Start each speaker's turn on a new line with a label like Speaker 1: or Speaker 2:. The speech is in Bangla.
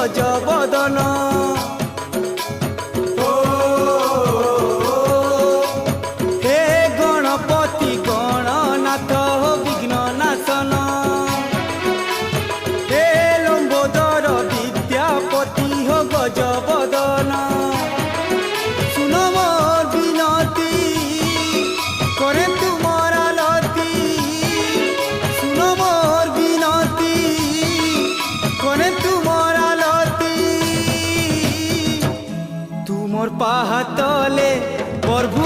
Speaker 1: গজবদন হে গণপতি গণনাথ বিঘ্ন নাশন হে লম্বোদর বিদ্যাপতি হো গজবদন শুন মোর বিনতি করে তোমার আলতি শুন মোর বিনতি করে তোমার আলতি তুমর পাহাতলে প্রভু